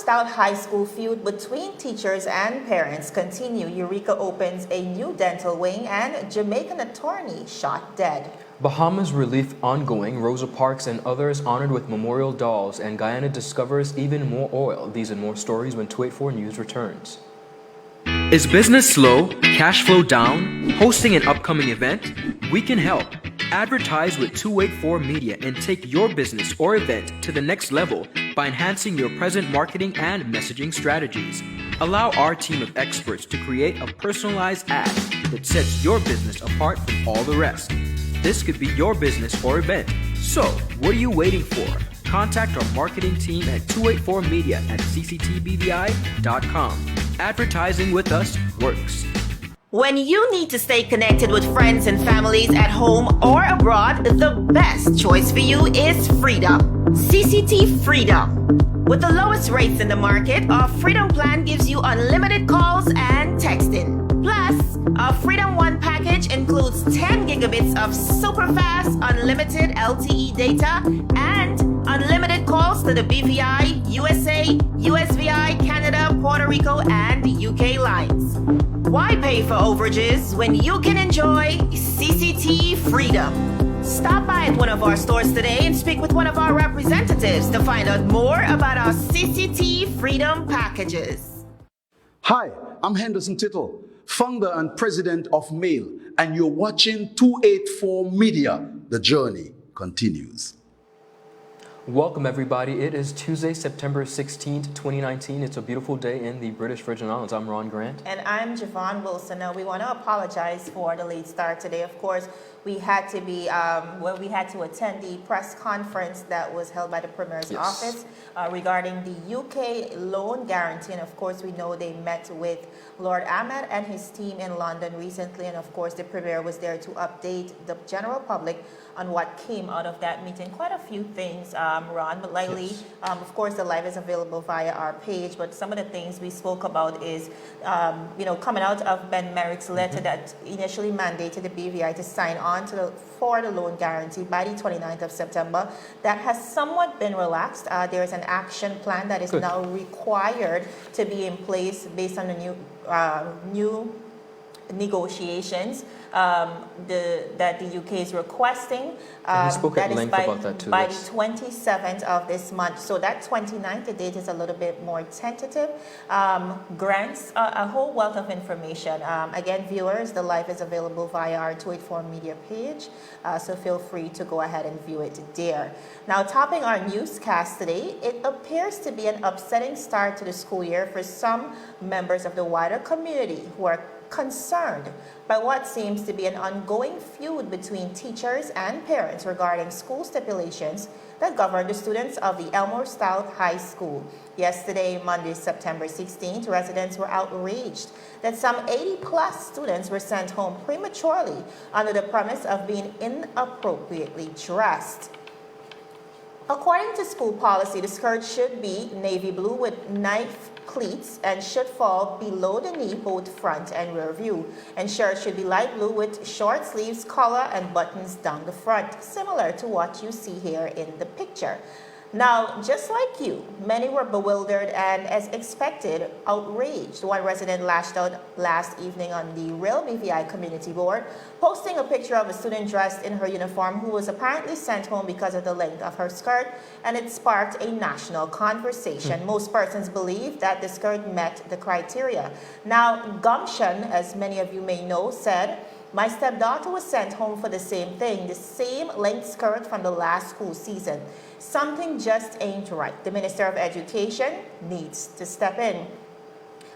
Stout High School feud between teachers and parents continue. Eureka opens a new dental wing and Jamaican attorney shot dead. Bahamas Relief ongoing, Rosa Parks and others honored with memorial dolls, and Guyana discovers even more oil. These and more stories when 284 News returns. Is business slow? Cash flow down? Hosting an upcoming event? We can help. Advertise with 284 Media and take your business or event to the next level by enhancing your present marketing and messaging strategies. Allow our team of experts to create a personalized ad that sets your business apart from all the rest. This could be your business or event. So, what are you waiting for? Contact our marketing team at 284media at cctbvi.com. Advertising with us works. When you need to stay connected with friends and families at home or abroad, the best choice for you is Freedom. CCT Freedom. With the lowest rates in the market, our Freedom plan gives you unlimited calls and texting. Plus, our Freedom One package includes 10 gigabits of super fast, unlimited LTE data and unlimited calls to the BVI, USA, USVI, Canada, Puerto Rico, and UK lines. Why pay for overages when you can enjoy CCT Freedom? Stop by at one of our stores today and speak with one of our representatives to find out more about our CCT Freedom packages. Hi, I'm Henderson Tittle, founder and president of Mail, and you're watching 284 Media. The journey continues. Welcome everybody. It is Tuesday, September 16th, 2019. It's a beautiful day in the British Virgin Islands. I'm Ron Grant. And I'm Javon Wilson. Now, we want to apologize for the late start today. Of course, we had to be, we had to attend the press conference that was held by the Premier's office regarding the UK loan guarantee. And of course, we know they met with Lord Ahmed and his team in London recently. And of course, the Premier was there to update the general public on what came out of that meeting. Quite a few things, Ron, but likely, of course, the live is available via our page. But some of the things we spoke about is, coming out of Ben Merrick's letter that initially mandated the BVI to sign on for the loan guarantee by the 29th of September. That has somewhat been relaxed. There is an action plan that is now required to be in place based on the new negotiations that the UK is requesting. He spoke at length about that too. By the 27th of this month. So that 29th, the date is a little bit more tentative. Grants, a whole wealth of information. Again, viewers, the live is available via our 284 Media page. So feel free to go ahead and view it there. Now, topping our newscast today, it appears to be an upsetting start to the school year for some members of the wider community who are concerned by what seems to be an ongoing feud between teachers and parents regarding school stipulations that govern the students of the Elmore Stout High School. Yesterday, Monday, September 16th, residents were outraged that some 80-plus students were sent home prematurely under the premise of being inappropriately dressed. According to school policy, the skirt should be navy blue with knife cleats and should fall below the knee, both front and rear view. And shirts should be light blue with short sleeves, collar, and buttons down the front, similar to what you see here in the picture. Now, just like you, many were bewildered and, as expected, outraged. One resident lashed out last evening on the Real BVI community board, posting a picture of a student dressed in her uniform who was apparently sent home because of the length of her skirt, and it sparked a national conversation. Most persons believe that the skirt met the criteria. Now, Gumption, as many of you may know, said, "My stepdaughter was sent home for the same thing, the same length skirt from the last school season. Something just ain't right. The Minister of Education needs to step in."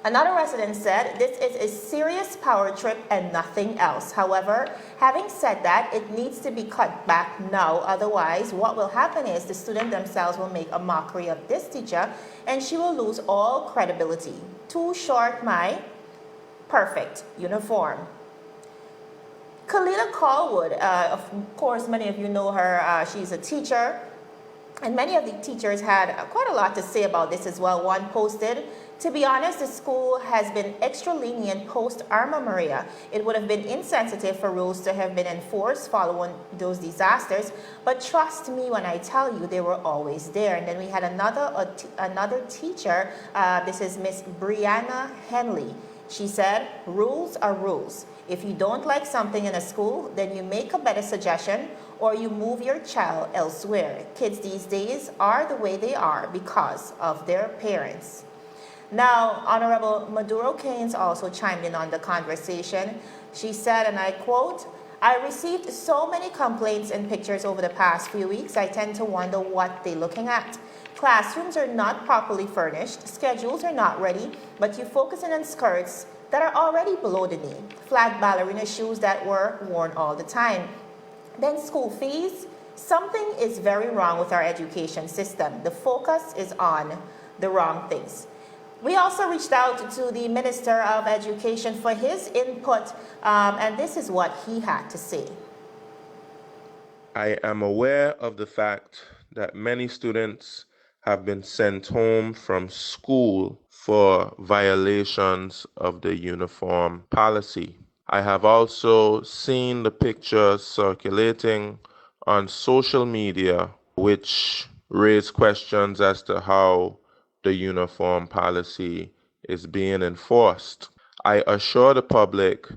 Another resident said, "This is a serious power trip and nothing else. However, having said that, it needs to be cut back now. Otherwise, what will happen is the student themselves will make a mockery of this teacher and she will lose all credibility. Too short my perfect uniform." Kalila Callwood, of course, many of you know her. She's a teacher. And many of the teachers had quite a lot to say about this as well. One posted, To be honest, the school has been extra lenient post Irma Maria. It would have been insensitive for rules to have been enforced following those disasters, but trust me when I tell you they were always there. And then we had another teacher, this is Miss Brianna Henley. She said, rules are rules. If you don't like something in a school, then you make a better suggestion or you move your child elsewhere. Kids these days are the way they are because of their parents. Now, Honorable Maduro Keynes also chimed in on the conversation. She said, and I quote, I received so many complaints and pictures over the past few weeks, I tend to wonder what they're looking at. Classrooms are not properly furnished, schedules are not ready, but you focusing on skirts that are already below the knee, flat ballerina shoes that were worn all the time. Then school fees. Something is very wrong with our education system. The focus is on the wrong things. We also reached out to the Minister of Education for his input, and this is what he had to say. I am aware of the fact that many students have been sent home from school for violations of the uniform policy. I have also seen the pictures circulating on social media which raise questions as to how the uniform policy is being enforced. I assure the public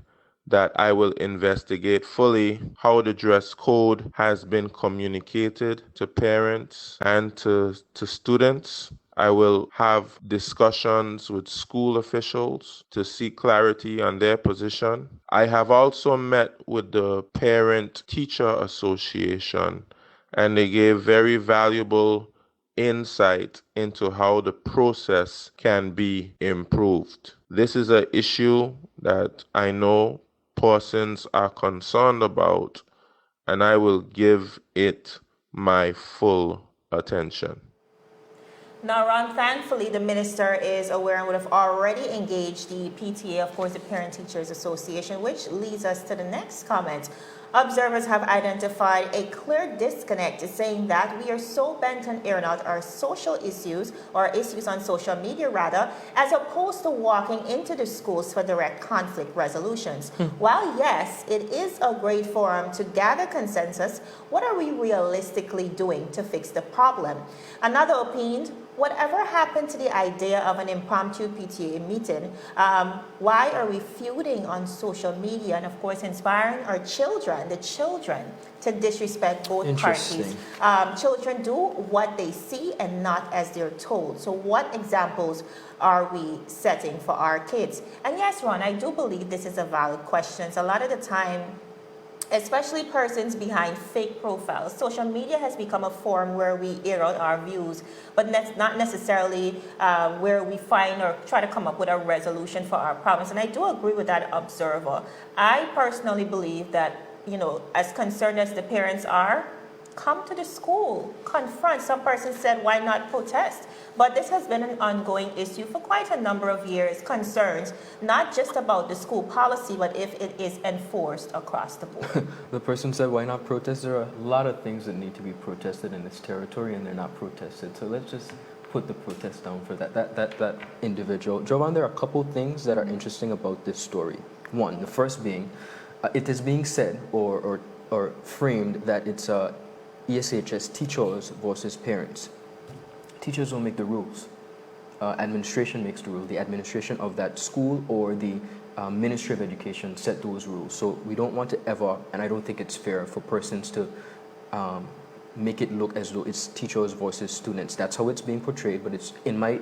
that I will investigate fully how the dress code has been communicated to parents and to students. I will have discussions with school officials to seek clarity on their position. I have also met with the Parent Teacher Association, and they gave very valuable insight into how the process can be improved. This is an issue that I know persons are concerned about, and I will give it my full attention. Now, Ron, thankfully, the minister is aware and would have already engaged the PTA, of course, the Parent Teachers Association, which leads us to the next comment. Observers have identified a clear disconnect, saying that we are so bent on airing out our social issues, or issues on social media rather, as opposed to walking into the schools for direct conflict resolutions. While yes, it is a great forum to gather consensus, what are we realistically doing to fix the problem? Another opined, whatever happened to the idea of an impromptu PTA meeting? Why are we feuding on social media and, of course, inspiring our children, the children, to disrespect both parties? Children do what they see and not as they're told. So what examples are we setting for our kids? And yes, Ron, I do believe this is a valid question. So a lot of the time, especially persons behind fake profiles, social media has become a forum where we air out our views, but that's not necessarily where we find or try to come up with a resolution for our problems. And I do agree with that observer. I personally believe that, as concerned as the parents are, come to the school, confront. Some person said, why not protest? But this has been an ongoing issue for quite a number of years, concerns, not just about the school policy, but if it is enforced across the board. The person said, why not protest? There are a lot of things that need to be protested in this territory, and they're not protested. So let's just put the protest down for that individual. Jovan, there are a couple things that are interesting about this story. One, the first being, it is being said or framed that it's ESHS teachers versus parents. Teachers don't make the rules. Administration makes the rule. The administration of that school or the Ministry of Education set those rules. So we don't want to ever, and I don't think it's fair for persons to make it look as though it's teachers versus students. That's how it's being portrayed, but it's in my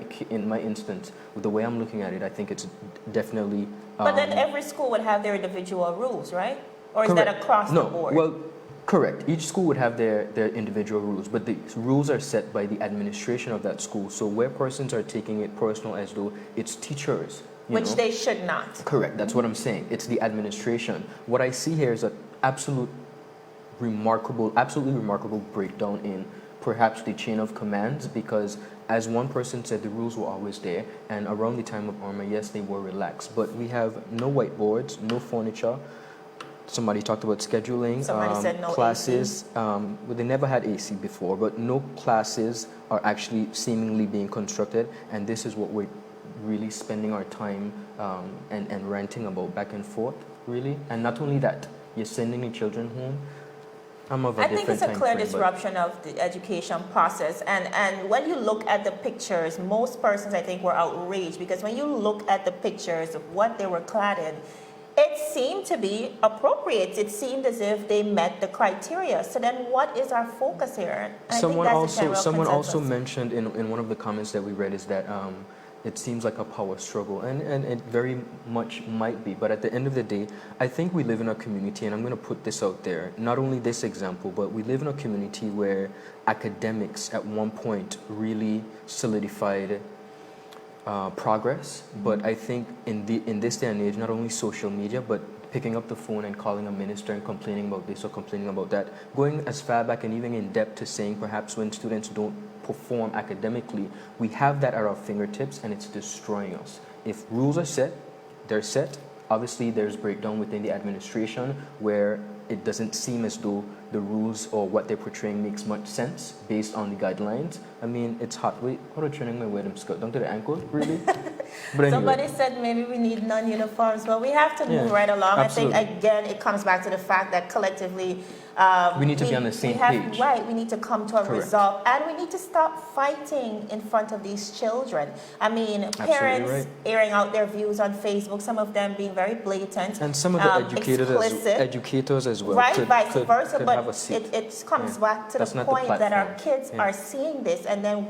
instance, with the way I'm looking at it, I think it's definitely... but then every school would have their individual rules, right? Or is that across the board? Well, correct. Each school would have their individual rules, but the rules are set by the administration of that school. So where persons are taking it personal as though it's teachers, which they should not. Correct. That's what I'm saying. It's the administration. What I see here is an absolutely remarkable breakdown in perhaps the chain of commands, because as one person said, the rules were always there, and around the time of Irma, yes, they were relaxed, but we have no whiteboards, no furniture. Somebody talked about scheduling. Somebody said no classes. Well, they never had AC before, but no classes are actually seemingly being constructed, and this is what we're really spending our time and ranting about back and forth, really. And not only that, you're sending your children home. I'm of a I different think it's a time clear frame, disruption of the education process. And when you look at the pictures, most persons, I think, were outraged because when you look at the pictures of what they were clad in, it seemed to be appropriate. It seemed as if they met the criteria. So then what is our focus here? I think that's the general Someone also consensus. mentioned in one of the comments that we read is that it seems like a power struggle, and it very much might be. But at the end of the day, I think we live in a community, and I'm going to put this out there, not only this example, but we live in a community where academics at one point really solidified progress. But I think in this day and age, not only social media, but picking up the phone and calling a minister and complaining about this or complaining about that, going as far back and even in depth to saying perhaps when students don't perform academically, we have that at our fingertips and it's destroying us. If rules are set, they're set. Obviously, there's breakdown within the administration where it doesn't seem as though the rules or what they're portraying makes much sense based on the guidelines. I mean, it's hot. Wait, how are training my wedding skirt down to the ankle? Really? But anyway. Somebody said maybe we need non-uniforms, but we have to move right along. Absolutely. I think, again, it comes back to the fact that collectively we need to be on the same page. Right, we need to come to a Correct. resolve, and we need to stop fighting in front of these children. I mean, parents right. airing out their views on Facebook, some of them being very blatant. And some of the educators as well. Right, could, vice could, versa, could but have a seat. it comes back to That's the not the point that our platform. kids are seeing this, and then,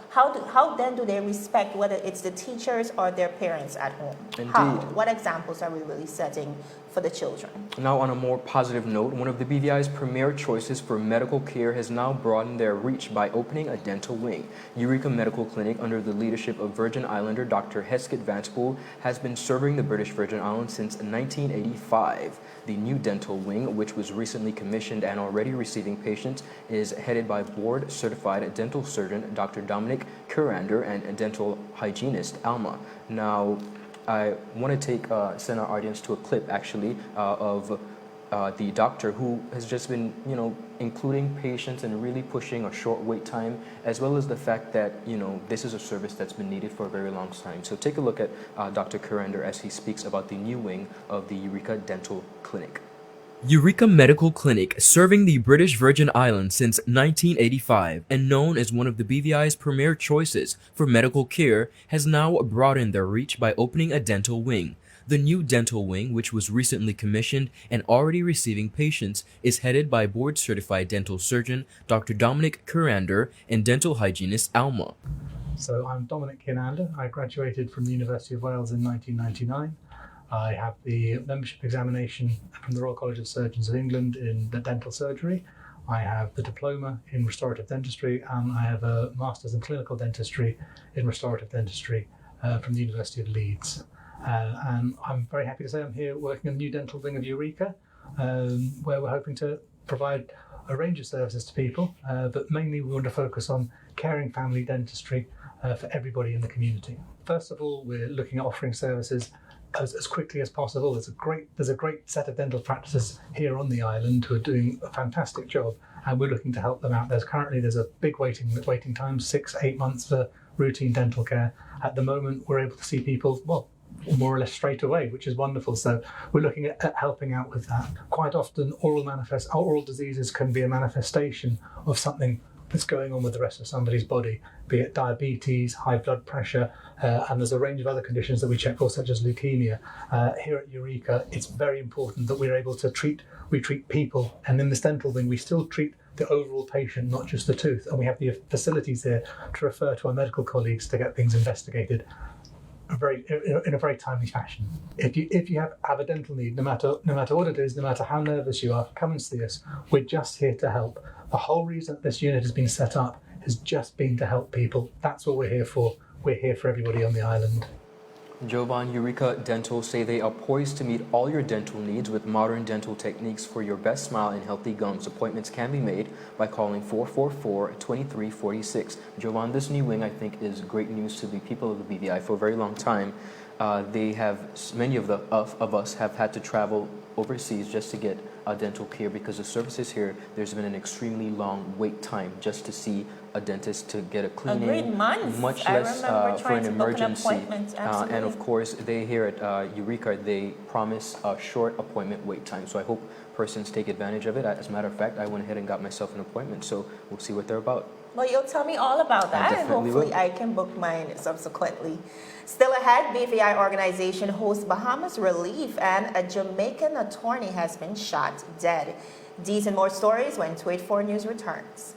how then do they respect whether it's the teachers or their parents at home? Indeed. How? What examples are we really setting for the children? Now, on a more positive note, one of the BVI's premier choices for medical care has now broadened their reach by opening a dental wing. Eureka Medical Clinic, under the leadership of Virgin Islander Dr. Hesketh Vanspool, has been serving the British Virgin Islands since 1985. The new dental wing, which was recently commissioned and already receiving patients, is headed by board-certified dental surgeon Dr. Dominic Curander and dental hygienist Alma. Now, I want to send our audience to a clip, actually, of the doctor who has just been, including patients and really pushing a short wait time, as well as the fact that, this is a service that's been needed for a very long time. So take a look at Dr. Curander as he speaks about the new wing of the Eureka Dental Clinic. Eureka Medical Clinic, serving the British Virgin Islands since 1985 and known as one of the BVI's premier choices for medical care, has now broadened their reach by opening a dental wing. The new dental wing, which was recently commissioned and already receiving patients, is headed by board-certified dental surgeon Dr. Dominic Curander and dental hygienist Alma. So I'm Dominic Curander. I graduated from the University of Wales in 1999. I have the membership examination from the Royal College of Surgeons of England in the dental surgery. I have the diploma in restorative dentistry, and I have a master's in clinical dentistry in restorative dentistry from the University of Leeds. And I'm very happy to say I'm here working on the new dental wing of Eureka, where we're hoping to provide a range of services to people, but mainly we want to focus on caring family dentistry for everybody in the community. First of all, we're looking at offering services as quickly as possible. There's a great set of dental practices here on the island who are doing a fantastic job, and we're looking to help them out. There's a big waiting time, 6-8 months for routine dental care. At the moment, we're able to see people, more or less straight away, which is wonderful. So we're looking at helping out with that. Quite often, oral diseases can be a manifestation of something that's going on with the rest of somebody's body, be it diabetes, high blood pressure, and there's a range of other conditions that we check for, such as leukemia. Here at Eureka, it's very important that we're able to treat people, and in this dental wing, we still treat the overall patient, not just the tooth, and we have the facilities here to refer to our medical colleagues to get things investigated in a very timely fashion. If you have a dental need, no matter what it is, no matter how nervous you are, come and see us. We're just here to help. The whole reason this unit has been set up has just been to help people. That's what we're here for. We're here for everybody on the island. Jovan, Eureka Dental say they are poised to meet all your dental needs with modern dental techniques for your best smile and healthy gums. Appointments can be made by calling 444-2346. Jovan, this new wing, I think, is great news to the people of the BVI. For a very long time, many of us have had to travel overseas just to get dental care because the services here, there's been an extremely long wait time just to see a dentist to get a cleaning. Agreed, months. Much I less remember for trying an to book an emergency. appointment, absolutely. And of course, they here at Eureka, they promise a short appointment wait time. So I hope persons take advantage of it. As a matter of fact, I went ahead and got myself an appointment. So we'll see what they're about. Well, you'll tell me all about that, and definitely hopefully will. I can book mine subsequently. Still ahead, BVI organization hosts Bahamas Relief, and a Jamaican attorney has been shot dead. These and more stories when 284 News returns.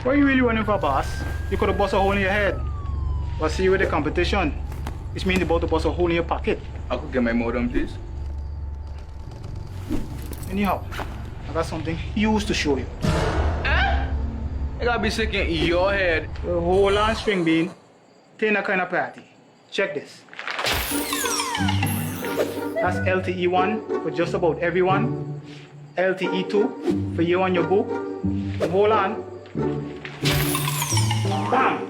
What are you really running for, boss? You could have bust a hole in your head. But see you with the competition. Which means you're about to bust a hole in your pocket. I could get my modem, please. Anyhow, I got something huge to show you. I gotta be sick in your head. Well, hold on, string bean. Taking a kind of party. Check this. That's LTE1 for just about everyone. LTE2 for you and your boo. But hold on. Bam!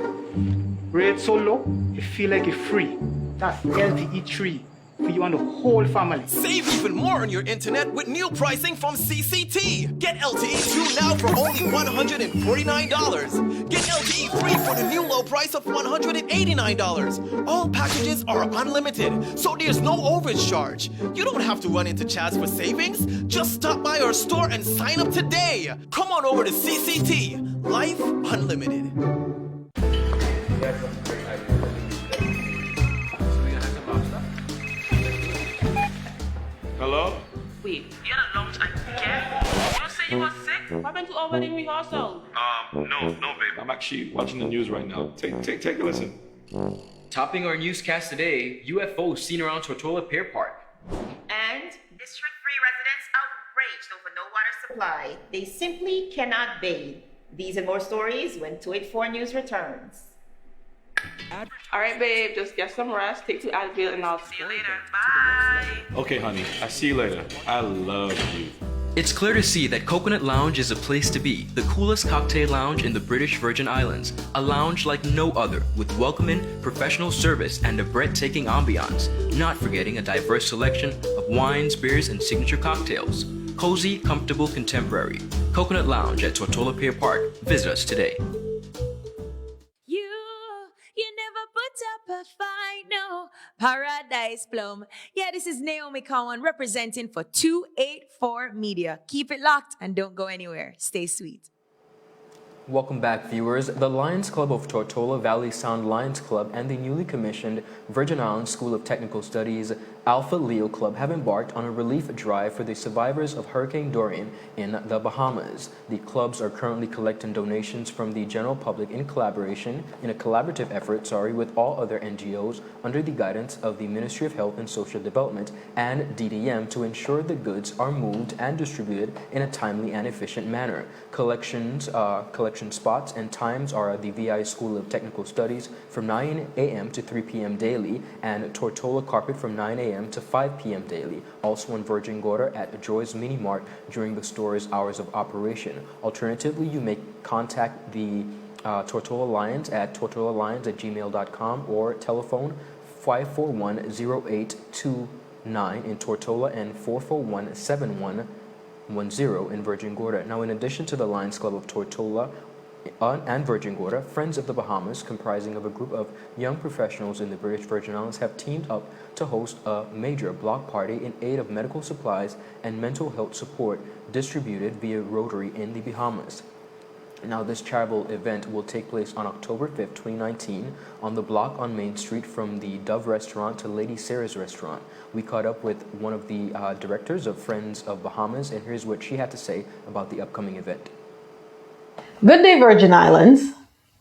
Rate so low, you feel like you're free. That's LTE3 for you and the whole family. Save even more on your internet with new pricing from CCT. Get LTE 2 now for only $149. Get LTE 3 for the new low price of $189. All packages are unlimited, so there's no overage charge. You don't have to run into Chaz for savings. Just stop by our store and sign up today. Come on over to CCT. Life Unlimited. Hello? Wait, you had a long time. Yeah? You say you were sick? What happened to over the rehearsal? No, babe. I'm actually watching the news right now. Take a listen. Topping our newscast today, UFOs seen around Tortola Pier Park. And District 3 residents outraged over no water supply. They simply cannot bathe. These and more stories when 284 News returns. All right, babe, just get some rest, take 2 Advil, and I'll see you later. Bye. Okay, honey. I see you later. I love you. It's clear to see that Coconut Lounge is a place to be, the coolest cocktail lounge in the British Virgin Islands. A lounge like no other, with welcoming, professional service, and a breathtaking ambiance. Not forgetting a diverse selection of wines, beers, and signature cocktails. Cozy, comfortable, contemporary. Coconut Lounge at Tortola Pier Park. Visit us today. You never put up a fight, no. Paradise Plum. Yeah, this is Naomi Cowan representing for 284 Media. Keep it locked and don't go anywhere. Stay sweet. Welcome back, viewers. The Lions Club of Tortola Valley Sound Lions Club and the newly commissioned Virgin Islands School of Technical Studies Alpha Leo Club have embarked on a relief drive for the survivors of Hurricane Dorian in the Bahamas. The clubs are currently collecting donations from the general public in a collaborative effort, with all other NGOs under the guidance of the Ministry of Health and Social Development and DDM to ensure the goods are moved and distributed in a timely and efficient manner. Collection spots and times are the VI School of Technical Studies from 9 a.m. to 3 p.m. daily and Tortola Carpet from 9 a.m. to 5 p.m. daily. Also in Virgin Gorda at Joy's Mini Mart during the store's hours of operation. Alternatively, you may contact the Tortola Lions at tortolalions@gmail.com or telephone 541-0829 in Tortola and 441-7110 in Virgin Gorda. Now, in addition to the Lions Club of Tortola and Virgin Gorda, Friends of the Bahamas, comprising of a group of young professionals in the British Virgin Islands, have teamed up to host a major block party in aid of medical supplies and mental health support distributed via Rotary in the Bahamas. Now, this charitable event will take place on October 5th, 2019, on the block on Main Street from the Dove Restaurant to Lady Sarah's Restaurant. We caught up with one of the directors of Friends of Bahamas, and here's what she had to say about the upcoming event. Good day, Virgin Islands.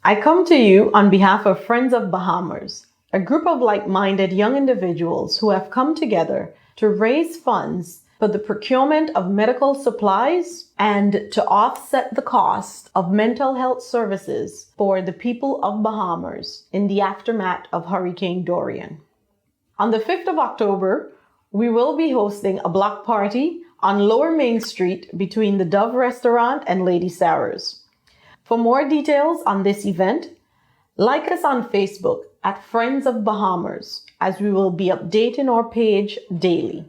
I come to you on behalf of Friends of Bahamas, a group of like-minded young individuals who have come together to raise funds for the procurement of medical supplies and to offset the cost of mental health services for the people of Bahamas in the aftermath of Hurricane Dorian. On the 5th of October, we will be hosting a block party on Lower Main Street between the Dove Restaurant and Lady Sarah's. For more details on this event, like us on Facebook at Friends of Bahamas, as we will be updating our page daily.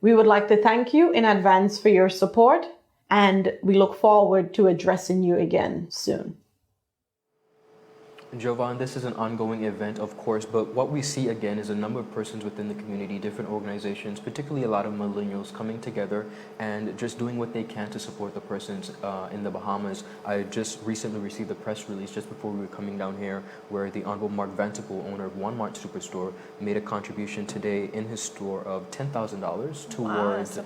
We would like to thank you in advance for your support, and we look forward to addressing you again soon. Jovan, this is an ongoing event, of course, but what we see again is a number of persons within the community, different organizations, particularly a lot of millennials coming together and just doing what they can to support the persons in the Bahamas. I just recently received a press release just before we were coming down here where the Honorable Mark Vanterpool, owner of One Mart Superstore, made a contribution today in his store of $10,000 towards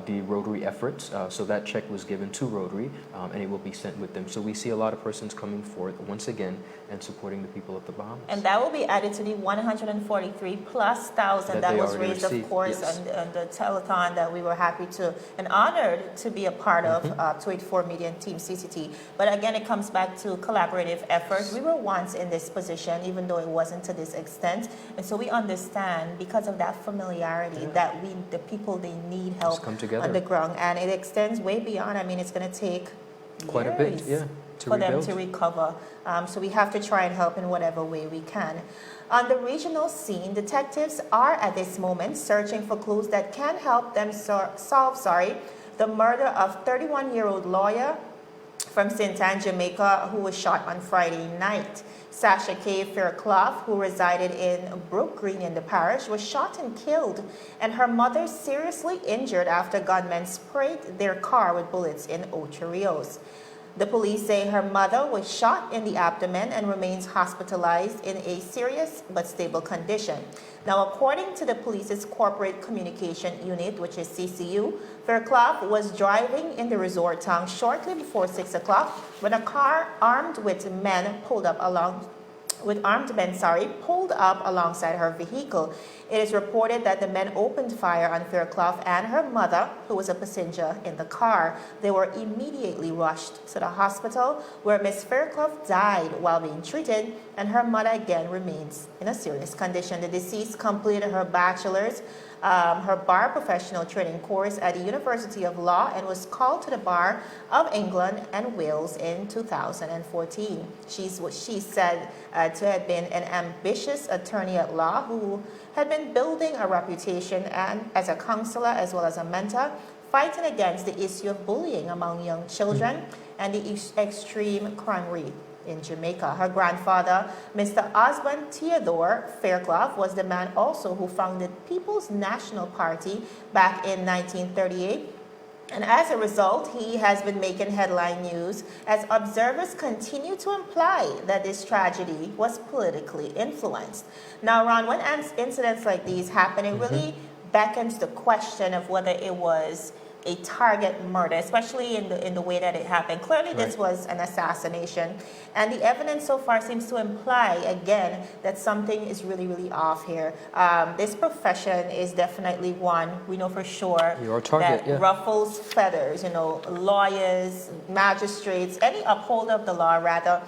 the Rotary efforts. So that check was given to Rotary and it will be sent with them. So we see a lot of persons coming forth once again and supporting the people of the Bahamas. And that will be added to the 143,000+ that was raised, received, of course, yes. on the telethon that we were happy to and honored to be a part of, 284 Media and Team CCT. But again, it comes back to collaborative effort. We were once in this position, even though it wasn't to this extent. And so we understand, because of that familiarity, that the people, they need help on the ground. And it extends way beyond. I mean, it's going to take quite a bit, for them to recover. So we have to try and help in whatever way we can. On the regional scene, detectives are at this moment searching for clues that can help them solve the murder of 31-year-old lawyer from St. Anne, Jamaica, who was shot on Friday night. Sasha K. Fairclough, who resided in Brook Green in the parish, was shot and killed, and her mother seriously injured after gunmen sprayed their car with bullets in Ocho Rios. The police say her mother was shot in the abdomen and remains hospitalized in a serious but stable condition. Now, according to the police's Corporate Communication Unit, which is CCU, Fairclough was driving in the resort town shortly before 6 o'clock when a car armed with men pulled up alongside her vehicle. It is reported that the men opened fire on Fairclough and her mother, who was a passenger in the car. They were immediately rushed to the hospital, where Miss Fairclough died while being treated, and her mother again remains in a serious condition. The deceased completed her bachelor's, her bar professional training course at the University of Law and was called to the Bar of England and Wales in 2014. She's what she said to have been an ambitious attorney at law who had been building a reputation and as a counselor as well as a mentor, fighting against the issue of bullying among young children and the extreme crime rate in Jamaica. Her grandfather, Mr. Osborne Theodore Fairclough, was the man also who founded People's National Party back in 1938. And as a result, he has been making headline news as observers continue to imply that this tragedy was politically influenced. Now, Ron, when incidents like these happen, it really beckons the question of whether it was a target murder, especially in the way that it happened. Clearly, this was an assassination, and the evidence so far seems to imply again that something is really, really off here. This profession is definitely one we know for sure that ruffles feathers. You know, lawyers, magistrates, any upholder of the law, rather.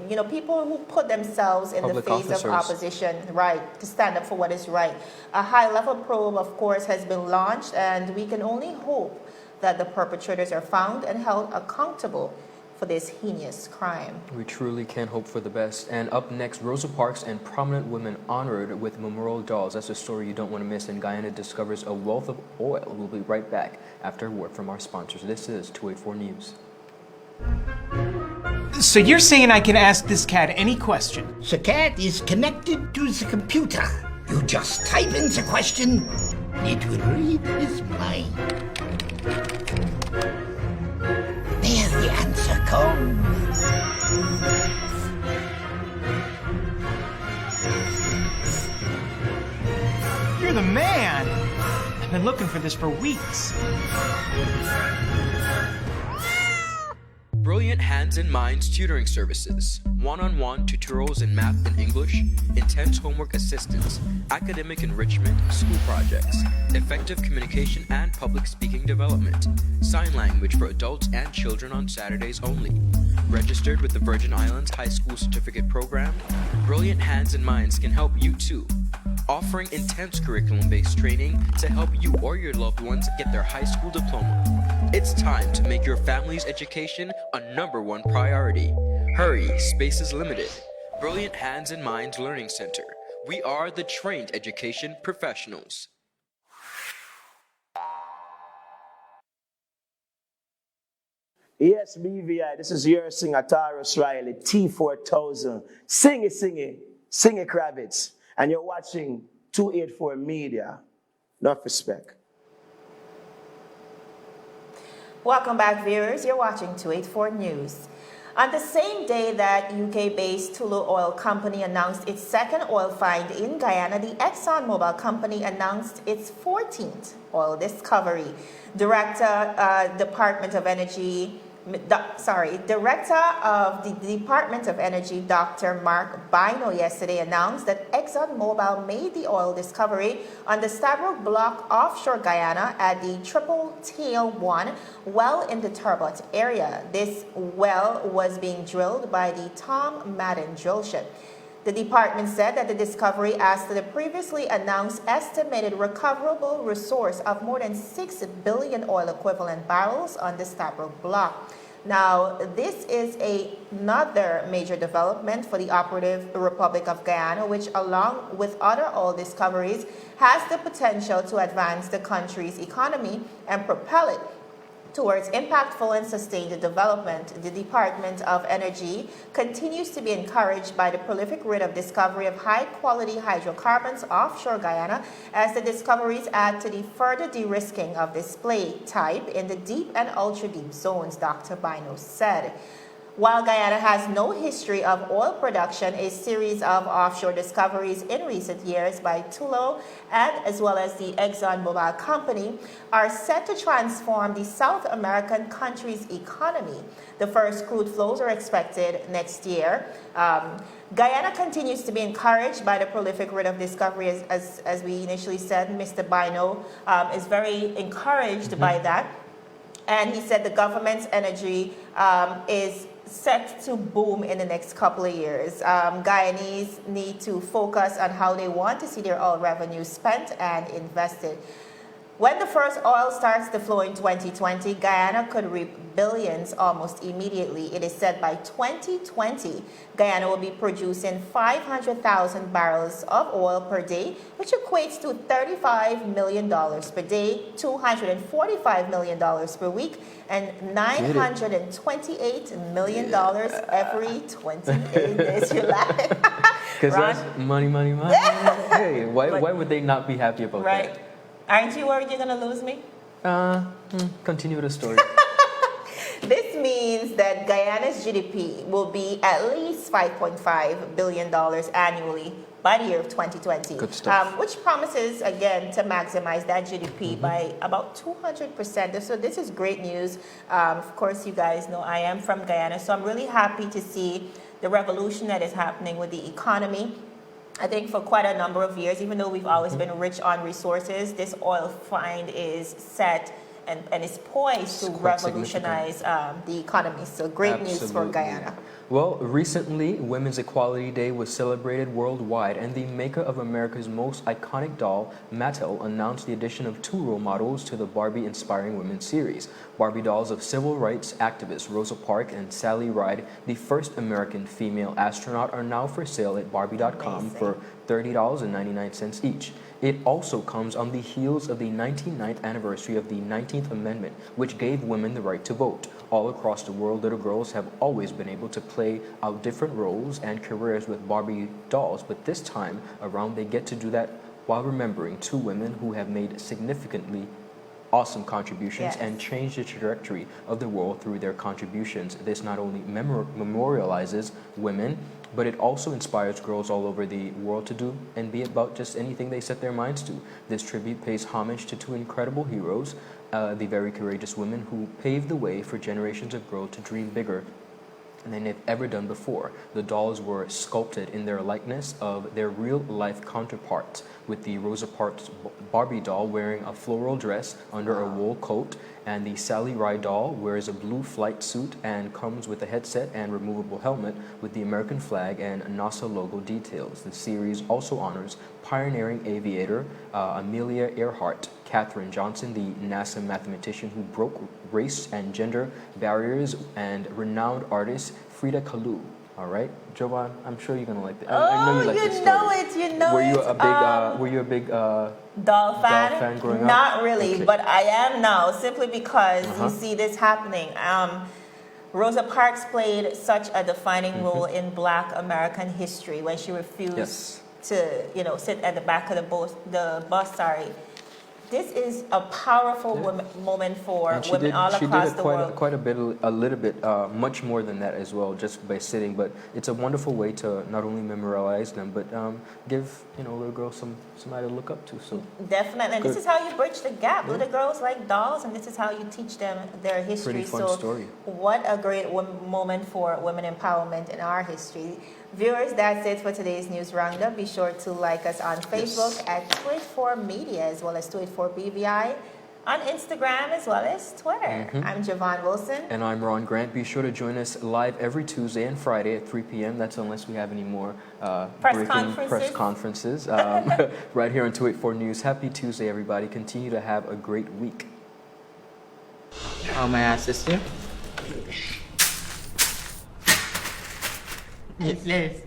You know, people who put themselves in the face of opposition, to stand up for what is right. A high-level probe, of course, has been launched, and we can only hope that the perpetrators are found and held accountable for this heinous crime. We truly can hope for the best. And up next, Rosa Parks and prominent women honored with memorial dolls. That's a story you don't want to miss. And Guyana discovers a wealth of oil. We'll be right back after a word from our sponsors. This is 284 News. So you're saying I can ask this cat any question? The cat is connected to the computer. You just type in the question, it will read his mind. There the answer comes. You're the man! I've been looking for this for weeks. Brilliant Hands and Minds tutoring services, one-on-one tutorials in math and English, intense homework assistance, academic enrichment, school projects, effective communication and public speaking development, sign language for adults and children on Saturdays only. Registered with the Virgin Islands High School Certificate Program, Brilliant Hands and Minds can help you too. offering intense curriculum-based training to help you or your loved ones get their high school diploma. It's time to make your family's education a #1 priority. Hurry, space is limited. Brilliant Hands and Minds Learning Center. We are the trained education professionals. Yes, BVI, this is your singer, Taurus Riley, T4000. Sing it, Kravitz. And you're watching 284 Media. Enough respect. Welcome back, viewers. You're watching 284 News. On the same day that UK-based Tullow Oil Company announced its second oil find in Guyana, the ExxonMobil company announced its 14th oil discovery. Director of the Department of Energy, Dr. Mark Bino, yesterday announced that ExxonMobil made the oil discovery on the Stabroek Block offshore Guyana at the Triple Tail 1 well in the Turbot area. This well was being drilled by the Tom Madden drillship. The department said that the discovery adds to the previously announced estimated recoverable resource of more than 6 billion oil equivalent barrels on the Stabroek Block. Now, this is another major development for the operative Republic of Guyana, which, along with other oil discoveries, has the potential to advance the country's economy and propel it towards impactful and sustained development. The Department of Energy continues to be encouraged by the prolific rate of discovery of high-quality hydrocarbons offshore Guyana, as the discoveries add to the further de-risking of this play type in the deep and ultra-deep zones, Dr. Bino said. While Guyana has no history of oil production, a series of offshore discoveries in recent years by Tullow and as well as the ExxonMobil company are set to transform the South American country's economy. The first crude flows are expected next year. Guyana continues to be encouraged by the prolific rate of discovery, as we initially said. Mr. Bino is very encouraged by that. And he said the government's energy is set to boom in the next couple of years. Guyanese need to focus on how they want to see their oil revenue spent and invested. When the first oil starts to flow in 2020, Guyana could reap billions almost immediately. It is said by 2020, Guyana will be producing 500,000 barrels of oil per day, which equates to $35 million per day, $245 million per week, and $928 million every 28 days. You laugh. Because that's money. Hey, why would they not be happy about that? Aren't you worried you're going to lose me? Continue the story. This means that Guyana's GDP will be at least $5.5 billion annually by the year of 2020. Good stuff. Which promises, again, to maximize that GDP by about 200%. So this is great news. Of course, you guys know I am from Guyana, so I'm really happy to see the revolution that is happening with the economy. I think for quite a number of years, even though we've always been rich on resources, this oil find is set and is poised to revolutionize the economy. So great news for Guyana. Well, recently, Women's Equality Day was celebrated worldwide, and the maker of America's most iconic doll, Mattel, announced the addition of 2 role models to the Barbie Inspiring Women series. Barbie dolls of civil rights activists Rosa Parks and Sally Ride, the first American female astronaut, are now for sale at Barbie.com for $30.99 each. It also comes on the heels of the 99th anniversary of the 19th Amendment, which gave women the right to vote. All across the world, little girls have always been able to play out different roles and careers with Barbie dolls, but this time around they get to do that while remembering 2 women who have made significantly awesome contributions and changed the trajectory of the world through their contributions. This not only memorializes women, but it also inspires girls all over the world to do and be about just anything they set their minds to. This tribute pays homage to 2 incredible heroes, the very courageous women who paved the way for generations of girls to dream bigger than they've ever done before. The dolls were sculpted in their likeness of their real-life counterparts, with the Rosa Parks Barbie doll wearing a floral dress under a wool coat And the Sally Rye doll wears a blue flight suit and comes with a headset and removable helmet with the American flag and NASA logo details. The series also honors pioneering aviator Amelia Earhart, Katherine Johnson, the NASA mathematician who broke race and gender barriers, and renowned artist Frida Kahlo. All right, Jovan, I'm sure you're gonna like that. I know you like this story. You know it. Were you a big doll fan growing up? Not really, Okay. but I am now, simply because you see this happening. Rosa Parks played such a defining role in Black American history when she refused to, sit at the back of the bus. This is a powerful moment for women all across the world. Quite a little bit, much more than that as well, just by sitting. But it's a wonderful way to not only memorialize them, but give little girls somebody to look up to. So definitely, and this is how you bridge the gap. Little girls like dolls, and this is how you teach them their history. Pretty fun story. What a great moment for women empowerment in our history. Viewers, that's it for today's News Roundup. Be sure to like us on Facebook at 284 Media, as well as 284 BVI, on Instagram as well as Twitter. I'm Javon Wilson. And I'm Ron Grant. Be sure to join us live every Tuesday and Friday at 3 p.m. That's unless we have any more press conferences right here on 284 News. Happy Tuesday, everybody. Continue to have a great week. Oh, may I assist you? Yes.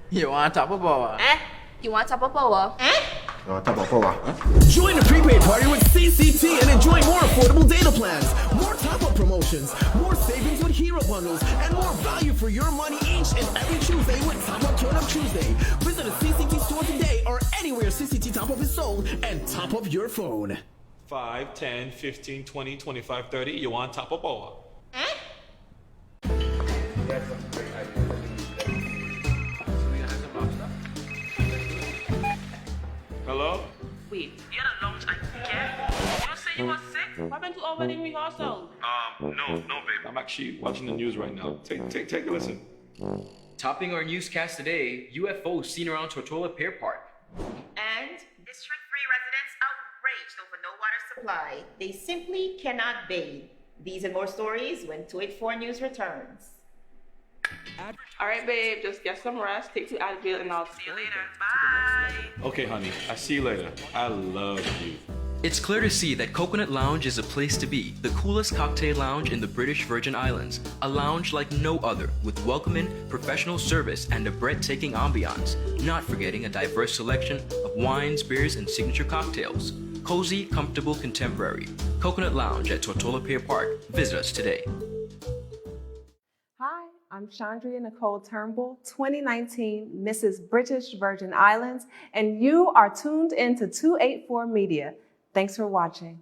You want top of power? You want top of power? Join the prepaid party with CCT and enjoy more affordable data plans, more top-up promotions, more savings with hero bundles, and more value for your money each and every Tuesday with Top Up Turn Up Tuesday. Visit a CCT store today or anywhere CCT Top Up is sold and top up your phone. 5, 10, 15, 20, 25, 30. You want top of power? Hello? Wait, you had a lunch and care? You say you were sick? What happened to over in rehearsal? No, babe. I'm actually watching the news right now. Take a listen. Topping our newscast today, UFOs seen around Tortola Pier Park. And District 3 residents outraged over no water supply. They simply cannot bathe. These and more stories when 284 News returns. All right, babe, just get some rest, take 2 Advil, and I'll see you later. Bye. Okay, honey. I see you later. I love you. It's clear to see that Coconut Lounge is a place to be, the coolest cocktail lounge in the British Virgin Islands. A lounge like no other, with welcoming, professional service, and a breathtaking ambiance. Not forgetting a diverse selection of wines, beers, and signature cocktails. Cozy, comfortable, contemporary. Coconut Lounge at Tortola Pier Park. Visit us today. Hi, I'm Chandria Nicole Turnbull, 2019 Mrs. British Virgin Islands, and you are tuned into 284 Media. Thanks for watching.